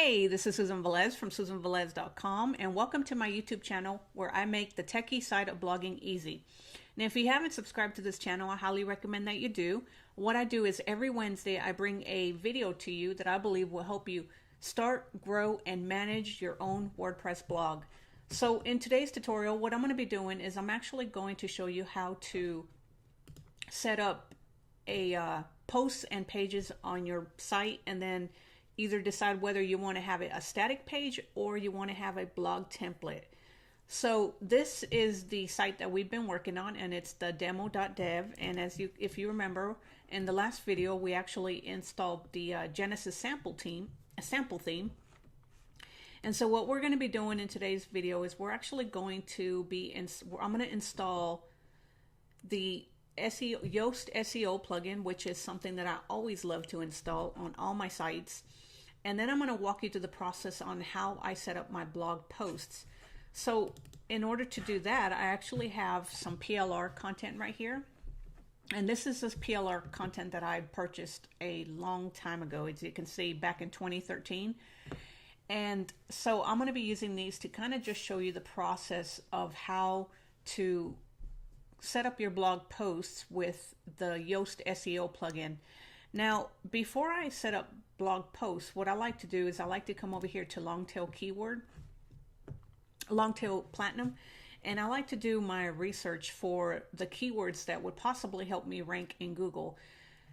Hey, this is Susan Velez from SusanVelez.com, and welcome to my YouTube channel where I make the techie side of blogging easy. Now, if you haven't subscribed to this channel, I highly recommend that you do. What I do is every Wednesday I bring a video to you that I believe will help you start, grow, and manage your own WordPress blog. So in today's tutorial, what I'm going to be doing is I'm actually going to show you how to set up a posts and pages on your site, and then either decide whether you want to have it a static page or you want to have a blog template. So this is the site that we've been working on, and it's the demo.dev. And if you remember, in the last video, we actually installed the Genesis sample theme. And so what we're going to be doing in today's video is we're actually going to I'm going to install the Yoast SEO plugin, which is something that I always love to install on all my sites. And then I'm going to walk you through the process on how I set up my blog posts. So in order to do that, I actually have some PLR content right here. And this is PLR content that I purchased a long time ago, as you can see, back in 2013. And so I'm going to be using these to kind of just show you the process of how to set up your blog posts with the Yoast SEO plugin. Now, before I set up blog posts, what I like to do is I like to come over here to Longtail Platinum, and I like to do my research for the keywords that would possibly help me rank in Google.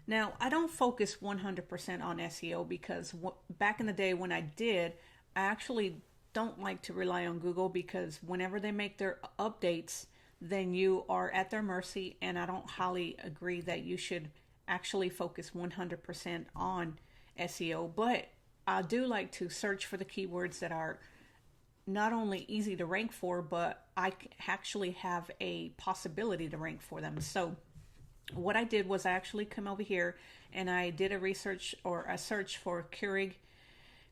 Now, I don't focus 100% on SEO because back in the day when I did, I actually don't like to rely on Google, because whenever they make their updates, then you are at their mercy, and I don't highly agree that you should actually focus 100% on SEO. But I do like to search for the keywords that are not only easy to rank for, but I actually have a possibility to rank for them. So what I did was I actually come over here and I did a research or a search for Keurig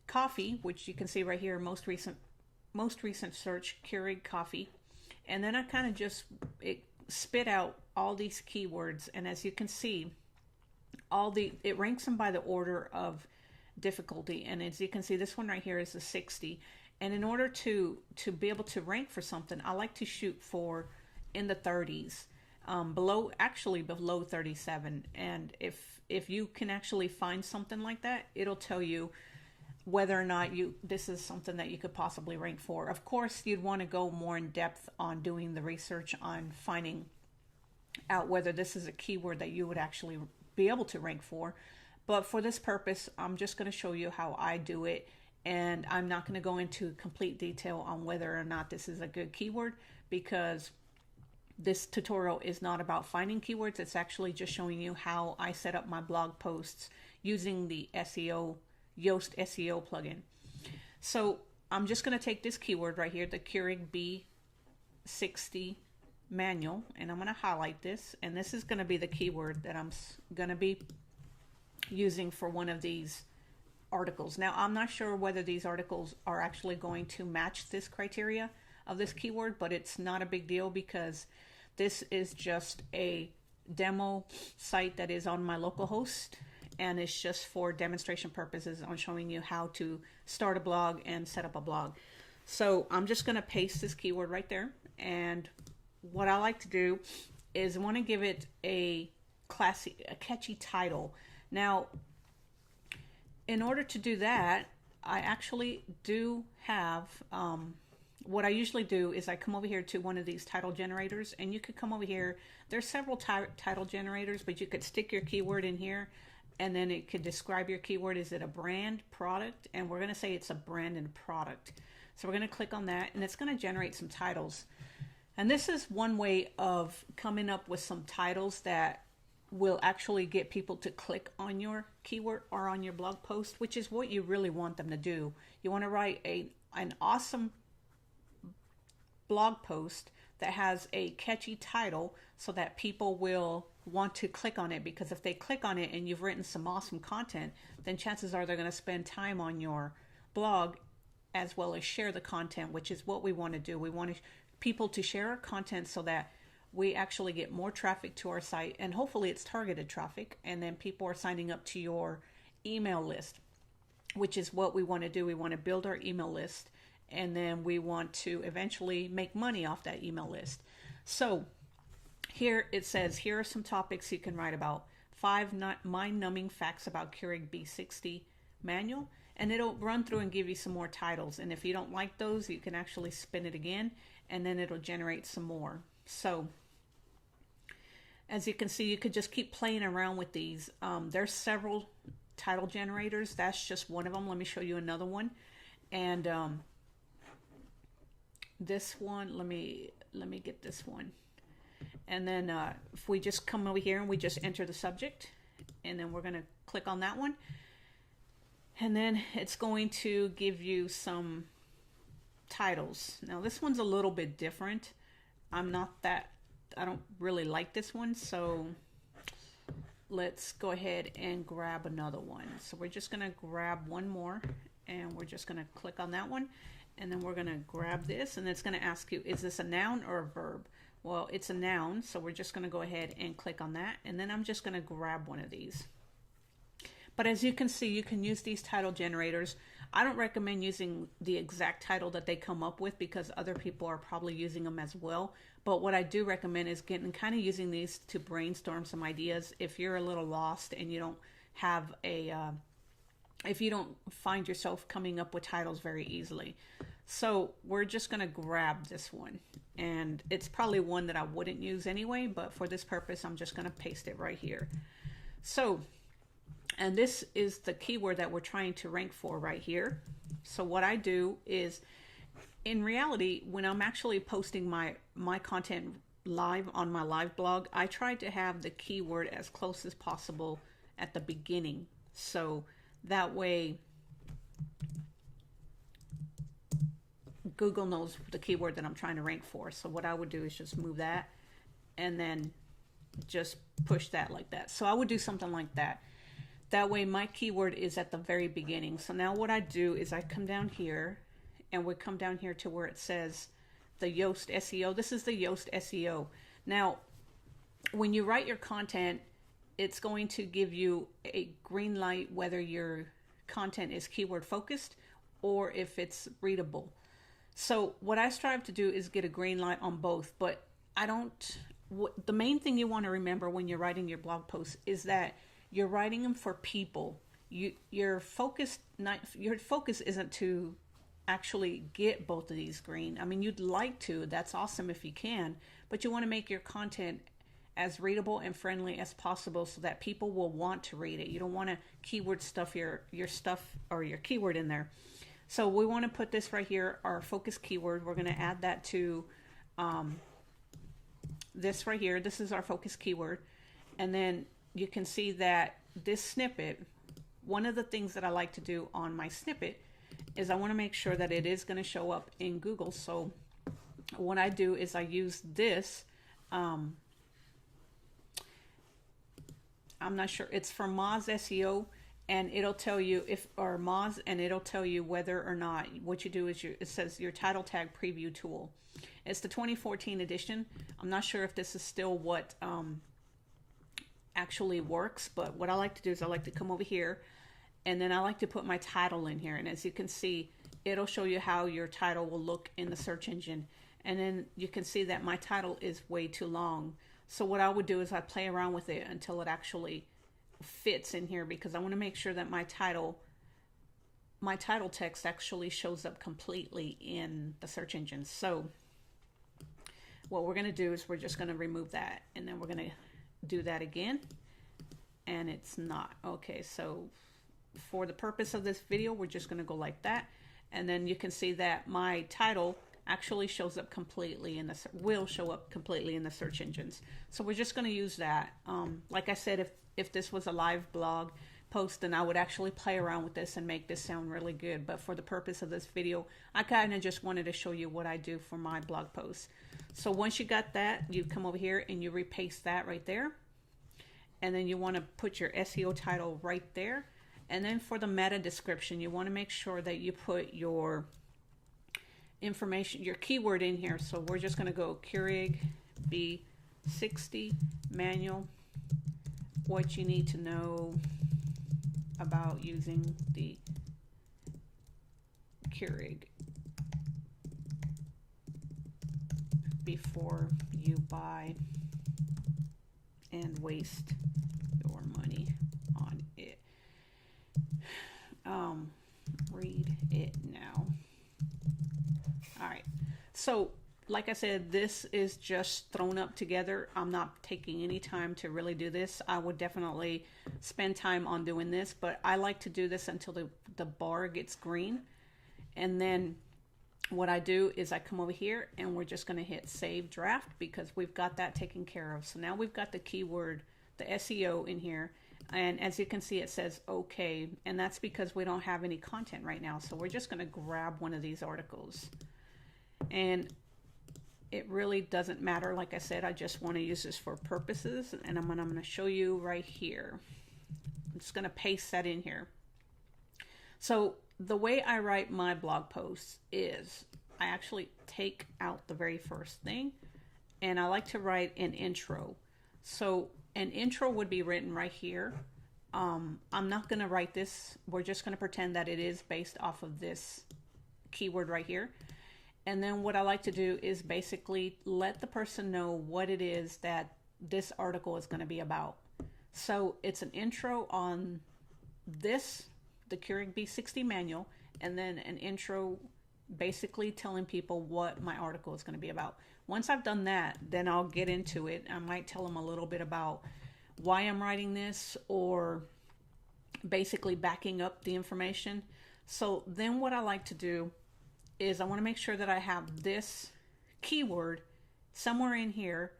coffee, which you can see right here, most recent search, Keurig coffee. And then I kind of just spit out all these keywords, and as you can see, it ranks them by the order of difficulty. And as you can see, this one right here is a 60. And in order to be able to rank for something, I like to shoot for in the 30s, below 37. And if you can actually find something like that, it'll tell you whether or not this is something that you could possibly rank for. Of course, you'd want to go more in depth on doing the research on finding out whether this is a keyword that you would actually be able to rank for. But for this purpose, I'm just going to show you how I do it, and I'm not going to go into complete detail on whether or not this is a good keyword, because this tutorial is not about finding keywords. It's actually just showing you how I set up my blog posts using the Yoast SEO plugin. So I'm just going to take this keyword right here, the Keurig B60 manual, and I'm going to highlight this, and this is going to be the keyword that I'm going to be using for one of these articles. Now, I'm not sure whether these articles are actually going to match this criteria of this keyword, but it's not a big deal because this is just a demo site that is on my local host, and it's just for demonstration purposes on showing you how to start a blog and set up a blog. So I'm just going to paste this keyword right there, and what I like to do is I want to give it a catchy title. Now, in order to do that, I actually do have, what I usually do is I come over here to one of these title generators, and you could come over here. There's several title generators, but you could stick your keyword in here, and then it could describe your keyword. Is it a brand, product? And we're going to say it's a brand and product. So we're going to click on that, and it's going to generate some titles. And this is one way of coming up with some titles that will actually get people to click on your keyword or on your blog post, which is what you really want them to do. You want to write an awesome blog post that has a catchy title so that people will want to click on it, because if they click on it and you've written some awesome content, then chances are they're going to spend time on your blog as well as share the content, which is what we want to do. We want people to share our content so that we actually get more traffic to our site, and hopefully it's targeted traffic, and then people are signing up to your email list. which is what we want to do. We want to build our email list, and then we want to eventually make money off that email list. So here it says, here are some topics you can write about. 5 mind-numbing facts about Keurig B60 manual. And it'll run through and give you some more titles. And if you don't like those, you can actually spin it again, and then it'll generate some more. So as you can see, you could just keep playing around with these. There's several title generators. That's just one of them. Let me show you another one. And this one, let me get this one. And then if we just come over here and we just enter the subject, and then we're going to click on that one. And then it's going to give you some titles. Now this one's a little bit different. I don't really like this one, so let's go ahead and grab another one. So we're just going to grab one more, and we're just going to click on that one, and then we're going to grab this, and it's going to ask you, is this a noun or a verb? Well, it's a noun, so we're just going to go ahead and click on that, and then I'm just going to grab one of these. But as you can see, you can use these title generators. I don't recommend using the exact title that they come up with, because other people are probably using them as well. But what I do recommend is kind of using these to brainstorm some ideas. If you're a little lost and you don't have if you don't find yourself coming up with titles very easily. So we're just going to grab this one. And it's probably one that I wouldn't use anyway, but for this purpose, I'm just going to paste it right here. So, and this is the keyword that we're trying to rank for right here. So what I do is, in reality, when I'm actually posting my content live on my live blog, I try to have the keyword as close as possible at the beginning. So that way Google knows the keyword that I'm trying to rank for. So what I would do is just move that and then just push that like that. So I would do something like that. That way my keyword is at the very beginning. So now what I do is I come down here, and we come down here to where it says the Yoast SEO. This is the Yoast SEO. Now, when you write your content, it's going to give you a green light whether your content is keyword focused or if it's readable. So what I strive to do is get a green light on both, but the main thing you want to remember when you're writing your blog posts is that you're writing them for people. Your focus isn't to actually get both of these green. I mean, you'd like to, that's awesome if you can, but you want to make your content as readable and friendly as possible so that people will want to read it. You don't want to keyword stuff your stuff or your keyword in there. So we want to put this right here, our focus keyword. We're going to add that to this right here. This is our focus keyword. And then you can see that this snippet, one of the things that I like to do on my snippet is I want to make sure that it is going to show up in Google. So what I do is I use this. I'm not sure. It's from Moz SEO, and it'll tell you Moz, and it'll tell you whether or not what you do is it says your title tag preview tool. It's the 2014 edition. I'm not sure if this is still what actually works, but what I like to do is I like to come over here, and then I like to put my title in here. And as you can see, it'll show you how your title will look in the search engine. And then you can see that my title is way too long. So what I would do is I play around with it until it actually fits in here, because I want to make sure that my title text actually shows up completely in the search engine. So what we're going to do is we're just going to remove that, and then we're going to do that again, and it's not. Okay, so for the purpose of this video, we're just going to go like that, and then you can see that my title actually shows up completely in will show up completely in the search engines. So we're just going to use that. Like I said, if this was a live blog post, then I would actually play around with this and make this sound really good. But for the purpose of this video, I kind of just wanted to show you what I do for my blog posts. So once you got that, you come over here and you repaste that right there. And then you want to put your SEO title right there. And then for the meta description, you want to make sure that you put your information, your keyword in here. So we're just going to go Keurig B60 manual, what you need to know about using the Keurig before you buy and waste your money on it. Read it now. All right. So, like I said, this is just thrown up together. I'm not taking any time to really do this. I would definitely spend time on doing this, but I like to do this until the bar gets green. And then what I do is I come over here and we're just going to hit save draft because we've got that taken care of. So now we've got the keyword, the SEO in here. And as you can see, it says okay. And that's because we don't have any content right now. So we're just going to grab one of these articles. And it really doesn't matter. Like I said, I just want to use this for purposes. And I'm going to show you right here. I'm just going to paste that in here. So the way I write my blog posts is I actually take out the very first thing and I like to write an intro. So an intro would be written right here. I'm not going to write this. We're just going to pretend that it is based off of this keyword right here. And then what I like to do is basically let the person know what it is that this article is going to be about. So it's an intro on this, the Keurig B60 manual, and then an intro basically telling people what my article is going to be about. Once I've done that, then I'll get into it. I might tell them a little bit about why I'm writing this or basically backing up the information. So then what I like to do is I want to make sure that I have this keyword somewhere in here,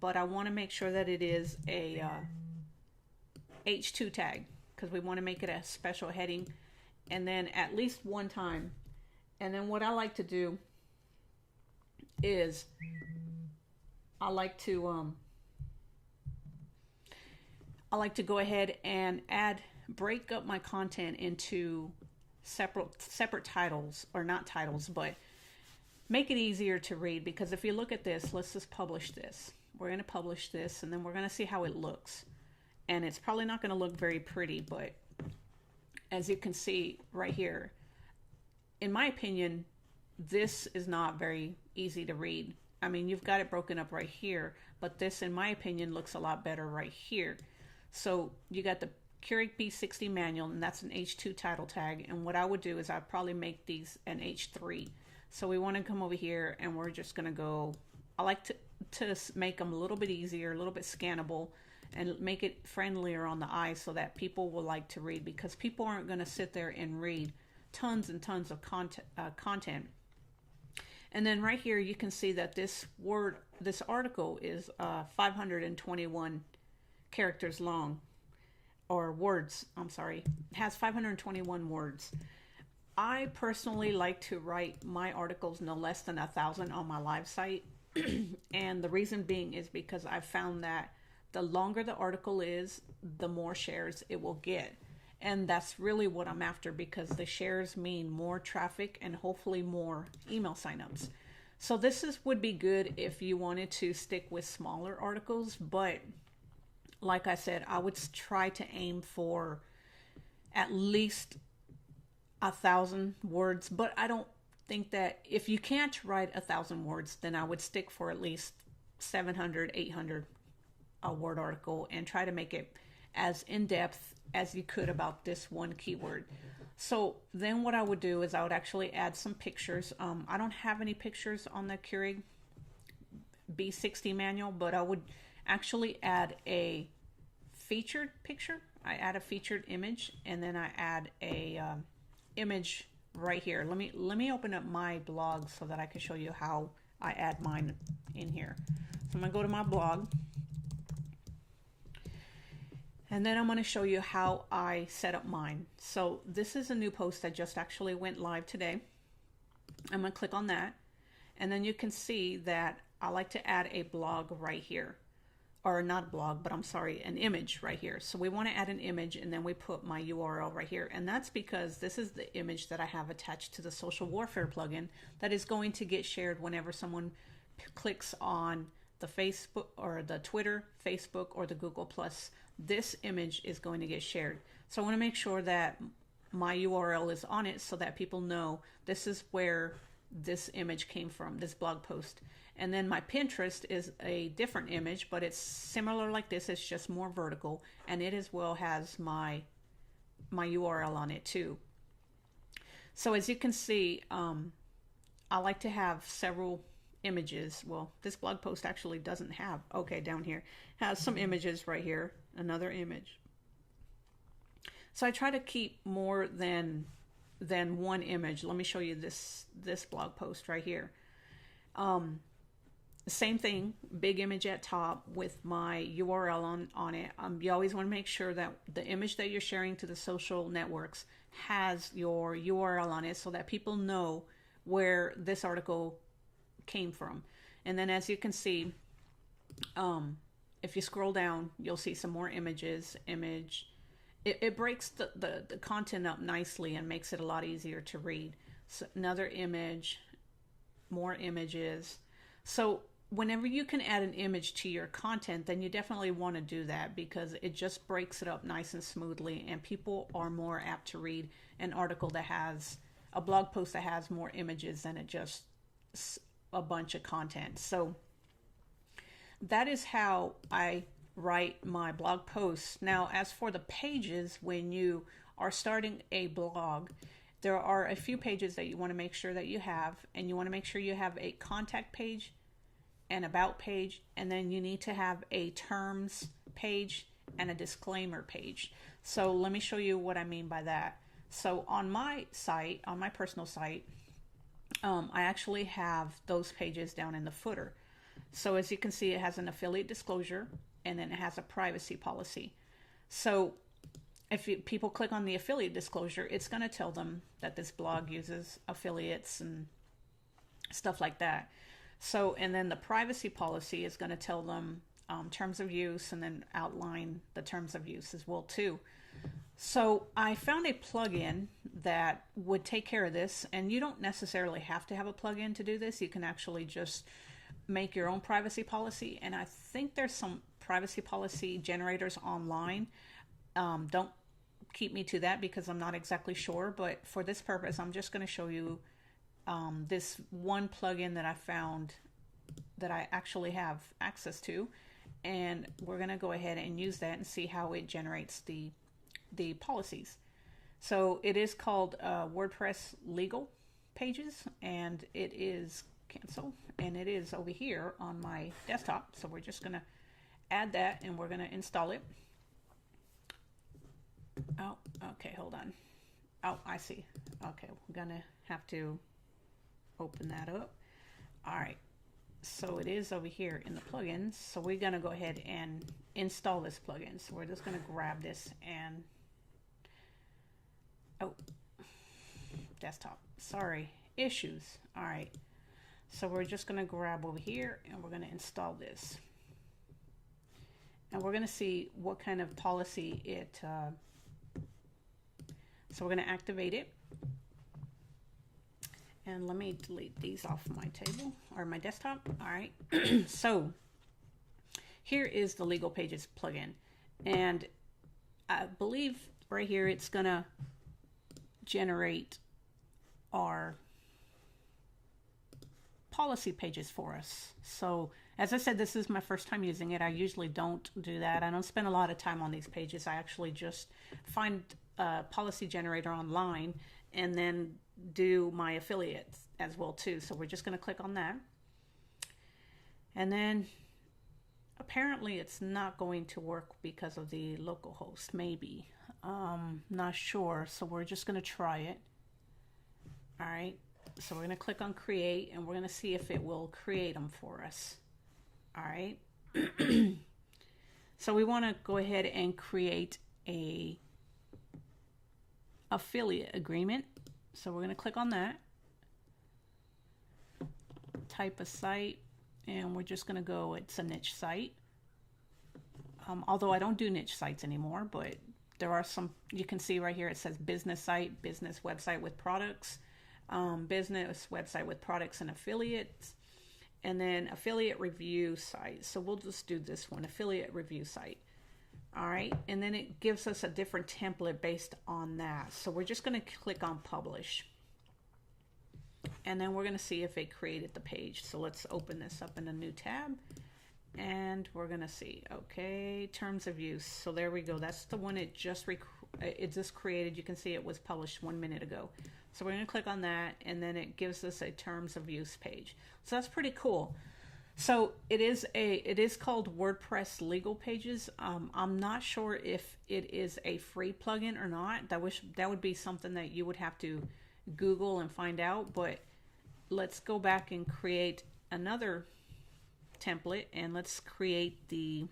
but I want to make sure that it is a H2 tag because we want to make it a special heading, and then at least one time. And then what I like to do is I like to go ahead and break up my content into separate titles, or not titles, but make it easier to read. Because if you look at this, let's just publish this. We're going to publish this and then we're going to see how it looks. And it's probably not going to look very pretty, but as you can see right here, in my opinion, this is not very easy to read. I mean, you've got it broken up right here, but this, in my opinion, looks a lot better right here. So you got the Keurig B60 manual, and that's an H2 title tag. And what I would do is I'd probably make these an H3. So we want to come over here and we're just going to go, I like to make them a little bit easier, a little bit scannable, and make it friendlier on the eye so that people will like to read, because people aren't going to sit there and read tons and tons of content. And then right here you can see that this article is 521 characters long, or words, I'm sorry. It has 521 words. I personally like to write my articles no less than 1,000 on my live site. And the reason being is because I've found that the longer the article is, the more shares it will get. And that's really what I'm after, because the shares mean more traffic and hopefully more email signups. So this would be good if you wanted to stick with smaller articles, but like I said, I would try to aim for at least 1,000 words. But I don't think that if you can't write 1,000 words, then I would stick for at least 700, 800 a word article and try to make it as in-depth as you could about this one keyword. So then what I would do is I would actually add some pictures. I don't have any pictures on the Keurig B60 manual, but I would actually add a featured picture. I add a featured image, and then I add a image right here. Let me open up my blog so that I can show you how I add mine in here. So I'm gonna go to my blog, and then I'm going to show you how I set up mine. So this is a new post that just actually went live today. I'm going to click on that. And then you can see that I like to add a blog right here. Or not blog, but I'm sorry, an image right here. So we want to add an image, and then we put my URL right here. And that's because this is the image that I have attached to the social warfare plugin that is going to get shared whenever someone clicks on the Facebook or the Twitter, Facebook, or the Google Plus. This image is going to get shared. So I want to make sure that my URL is on it so that people know this is where this image came from, this blog post. And then my Pinterest is a different image, but it's similar like this. It's just more vertical, and it as well has my URL on it too. So as you can see, I like to have several images. Well, this blog post actually doesn't have, okay, down here has some images right here, another image. So I try to keep more than one image. Let me show you this blog post right here. Same thing, big image at top with my URL on it. You always want to make sure that the image that you're sharing to the social networks has your URL on it so that people know where this article came from. And then as you can see, if you scroll down, you'll see some more images. It breaks the content up nicely and makes it a lot easier to read. So another image, more images. So whenever you can add an image to your content, then you definitely want to do that, because it just breaks it up nice and smoothly, and people are more apt to read an article that has a blog post that has more images than it just a bunch of content. So that is how I write my blog posts. Now, as for the pages, when you are starting a blog, there are a few pages that you want to make sure that you have, and you want to make sure you have a contact page, an about page, and then you need to have a terms page and a disclaimer page. So let me show you what I mean by that. So on my site, on my personal site, I actually have those pages down in the footer. So as you can see, it has an affiliate disclosure, and then it has a privacy policy. So if people click on the affiliate disclosure, it's going to tell them that this blog uses affiliates and stuff like that. So, and then the privacy policy is going to tell them terms of use, and then outline the terms of use as well too. So I found a plugin that would take care of this, and you don't necessarily have to have a plugin to do this. You can actually just make your own privacy policy, and I think there's some privacy policy generators online. Don't keep me to that because I'm not exactly sure, but for this purpose, I'm just going to show you this one plugin that I found that I actually have access to, and we're going to go ahead and use that and see how it generates the policies. So it is called WordPress legal pages, and it is cancel, and it is over here on my desktop. So we're just going to add that, and we're going to install it. Oh, okay, hold on. Oh, I see. Okay, we're going to have to open that up. All right, so it is over here in the plugins. So we're going to go ahead and install this plugin. So we're just going to grab this and desktop, sorry, issues. All right, so we're just going to grab over here, and we're going to install this, and we're going to see what kind of policy it so we're going to activate it. And let me delete these off my table or my desktop. All right. So here is the legal pages plugin, and I believe right here it's going to generate our policy pages for us. So as I said, this is my first time using it. I usually don't do that. I don't spend a lot of time on these pages. I actually just find a policy generator online and then do my affiliates as well too. So we're just going to click on that, and then apparently it's not going to work because of the local host, maybe, not sure. So we're just going to try it. All right, so we're going to click on create, and we're going to see if it will create them for us. All right. So we want to go ahead and create a affiliate agreement. So we're going to click on that, type a site, and we're just going to go, it's a niche site. Although I don't do niche sites anymore, but there are some, you can see right here, it says business site, business website with products, business website with products and affiliates, and then affiliate review site. So we'll just do this one, affiliate review site. All right, and then it gives us a different template based on that. So we're just going to click on publish. And then we're going to see if it created the page. So let's open this up in a new tab. And we're going to see, okay, terms of use. So there we go. That's the one it just created. You can see it was published 1 minute ago. So we're going to click on that, and then it gives us a terms of use page. So that's pretty cool. So it is called WordPress Legal Pages. I'm not sure if it is a free plugin or not. That would be something that you would have to Google and find out. But let's go back and create another template, and let's create the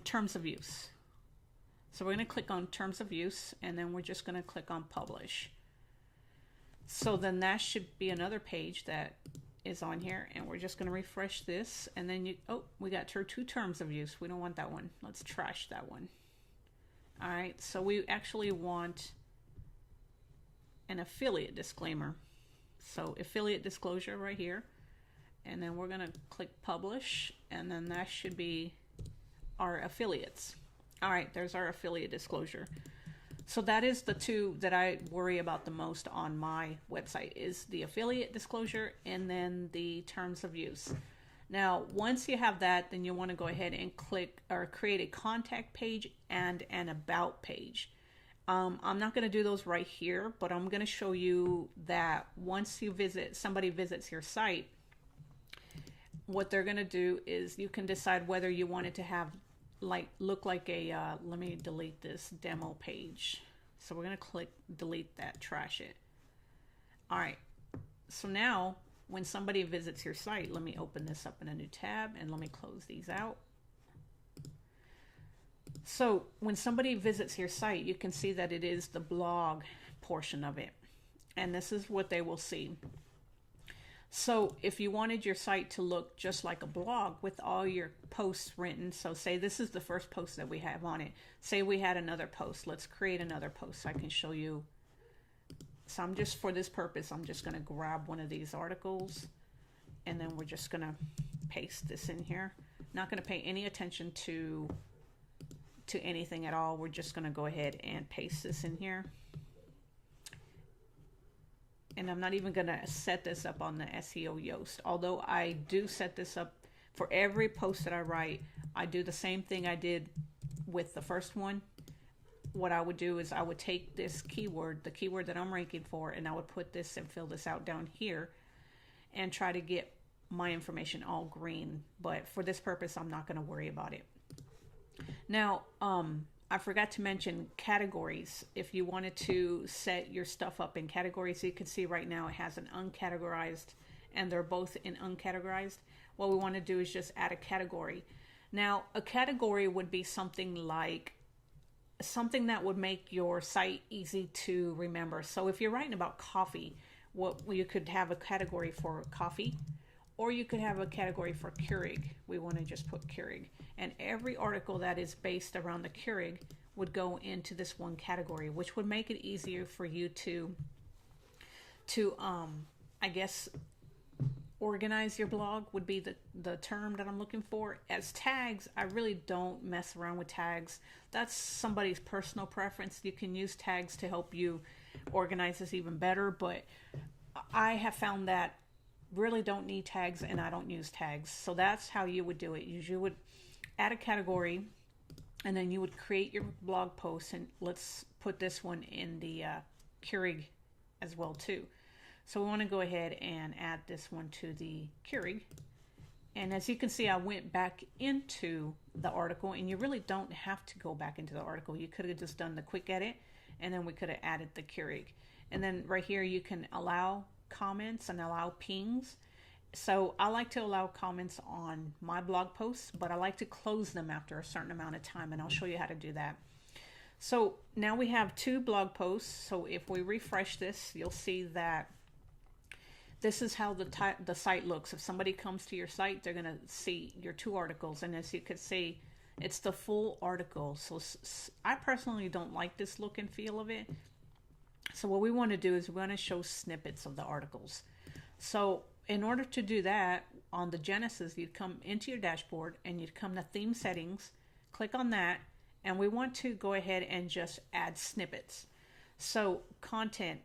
terms of use. So we're going to click on terms of use, and then we're just going to click on publish. So then that should be another page that is on here, and we're just going to refresh this, and then we got two terms of use. We don't want that one. Let's trash that one. All right, so we actually want an affiliate disclaimer. So affiliate disclosure right here, and then we're going to click publish, and then that should be our affiliates. All right, there's our affiliate disclosure. So that is the two that I worry about the most on my website, is the affiliate disclosure and then the terms of use. Now, once you have that, then you want to go ahead and click or create a contact page and an about page. I'm not going to do those right here, but I'm going to show you that once somebody visits your site, what they're going to do is you can decide whether you want it to have look like a let me delete this demo page. So we're going to click delete that, trash it. All right, so now when somebody visits your site, let me open this up in a new tab, and let me close these out. So when somebody visits your site, you can see that it is the blog portion of it, and this is what they will see. So if you wanted your site to look just like a blog with all your posts written, so say this is the first post that we have on it. Say we had another post. Let's create another post so I can show you. So for this purpose, I'm just going to grab one of these articles, and then we're just going to paste this in here. Not going to pay any attention to anything at all. We're just going to go ahead and paste this in here. And I'm not even going to set this up on the SEO Yoast. Although I do set this up for every post that I write. I do the same thing I did with the first one. What I would do is I would take this keyword, the keyword that I'm ranking for, and I would put this and fill this out down here and try to get my information all green. But for this purpose, I'm not going to worry about it. Now, I forgot to mention categories. If you wanted to set your stuff up in categories, you can see right now it has an uncategorized, and they're both in uncategorized. What we want to do is just add a category. Now, a category would be something that would make your site easy to remember. So if you're writing about coffee, you could have a category for coffee, or you could have a category for Keurig. We want to just put Keurig. And every article that is based around the Keurig would go into this one category, which would make it easier for you to I guess, organize your blog would be the term that I'm looking for. As tags, I really don't mess around with tags. That's somebody's personal preference. You can use tags to help you organize this even better, but I have found that really don't need tags, and I don't use tags. So that's how you would do it. You would add a category, and then you would create your blog post, and let's put this one in the Keurig as well too. So we want to go ahead and add this one to the Keurig. And as you can see, I went back into the article, and you really don't have to go back into the article. You could have just done the quick edit, and then we could have added the Keurig. And then right here, you can allow comments and allow pings. So I like to allow comments on my blog posts, but I like to close them after a certain amount of time, and I'll show you how to do that. So now we have 2 blog posts. So if we refresh this, you'll see that this is how the site looks. If somebody comes to your site, they're going to see your 2 articles, and as you can see, it's the full article. So I personally don't like this look and feel of it. So what we want to do is we want to show snippets of the articles. So in order to do that, on the Genesis, you'd come into your dashboard and you'd come to theme settings, click on that, and we want to go ahead and just add snippets. So content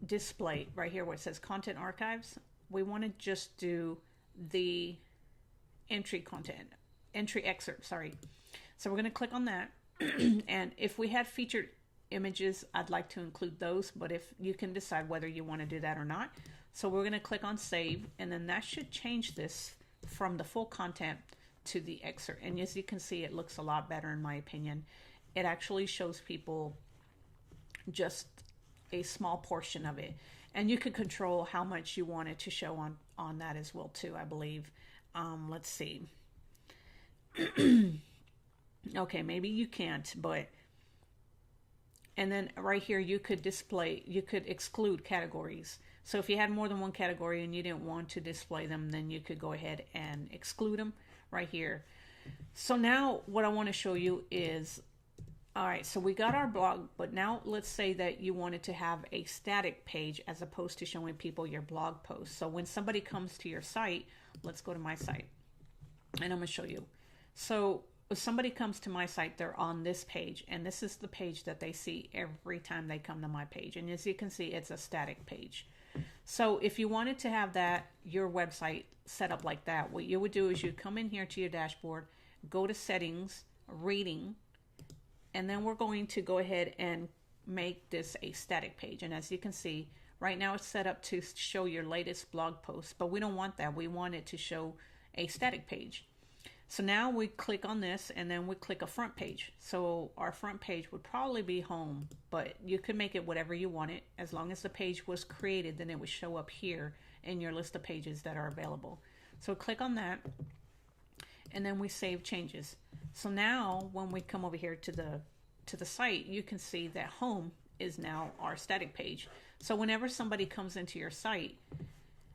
display right here where it says content archives, we want to just do the entry excerpt, sorry. So we're going to click on that. And if we had featured images, I'd like to include those, but if you can decide whether you want to do that or not. So we're going to click on save, and then that should change this from the full content to the excerpt. And as you can see, it looks a lot better in my opinion. It actually shows people just a small portion of it, and you can control how much you want it to show on that as well too, I believe. Let's see. Okay, maybe you can't, but and then right here you could exclude categories. So if you had more than one category and you didn't want to display them, then you could go ahead and exclude them right here. So now what I want to show you is, all right, so we got our blog, but now let's say that you wanted to have a static page as opposed to showing people your blog post. So when somebody comes to your site, let's go to my site and I'm going to show you. So if somebody comes to my site, they're on this page, and this is the page that they see every time they come to my page. And as you can see, it's a static page. So if you wanted to have your website set up like that, what you would do is you come in here to your dashboard, go to settings, reading, and then we're going to go ahead and make this a static page. And as you can see, right now it's set up to show your latest blog post, but we don't want that. We want it to show a static page. So now we click on this, and then we click a front page. So our front page would probably be home, but you could make it whatever you want it. As long as the page was created, then it would show up here in your list of pages that are available. So click on that, and then we save changes. So now when we come over here to the site, you can see that home is now our static page. So whenever somebody comes into your site,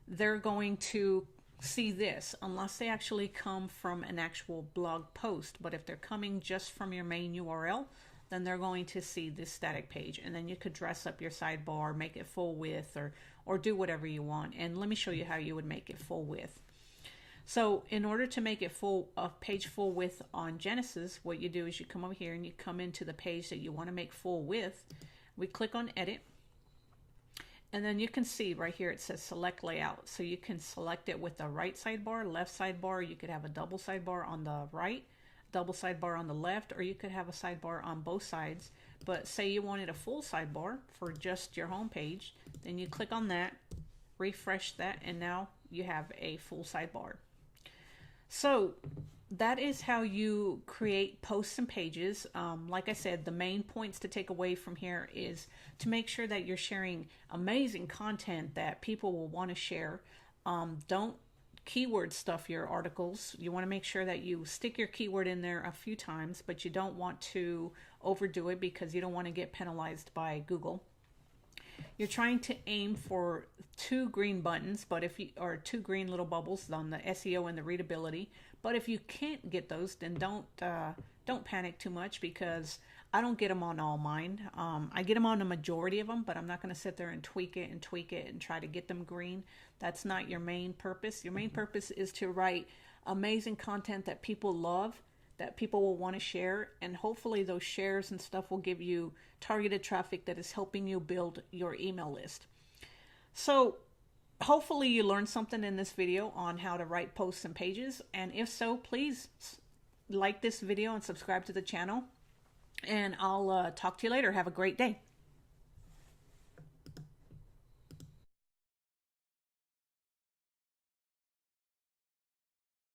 they're going to see this unless they actually come from an actual blog post. But if they're coming just from your main URL, then they're going to see this static page. And then you could dress up your sidebar, make it full width, or do whatever you want. And let me show you how you would make it full width. So in order to make it page full width on Genesis, what you do is you come over here and you come into the page that you want to make full width. We click on edit. And then you can see right here it says select layout. So you can select it with the right sidebar, left sidebar. You could have a double sidebar on the right, double sidebar on the left, or you could have a sidebar on both sides. But say you wanted a full sidebar for just your home page, then you click on that, refresh that, and now you have a full sidebar. So that is how you create posts and pages. Like I said, the main points to take away from here is to make sure that you're sharing amazing content that people will want to share. Don't keyword stuff your articles. You want to make sure that you stick your keyword in there a few times, but you don't want to overdo it because you don't want to get penalized by Google. You're trying to aim for 2 green buttons, but or 2 green little bubbles on the SEO and the readability. But if you can't get those, then don't panic too much, because I don't get them on all mine. I get them on the majority of them, but I'm not going to sit there and tweak it and try to get them green. That's not your main purpose. Your main purpose is to write amazing content that people love, that people will want to share, and hopefully those shares and stuff will give you targeted traffic that is helping you build your email list. So hopefully you learned something in this video on how to write posts and pages, and if so, please like this video and subscribe to the channel, and I'll talk to you later. Have a great day.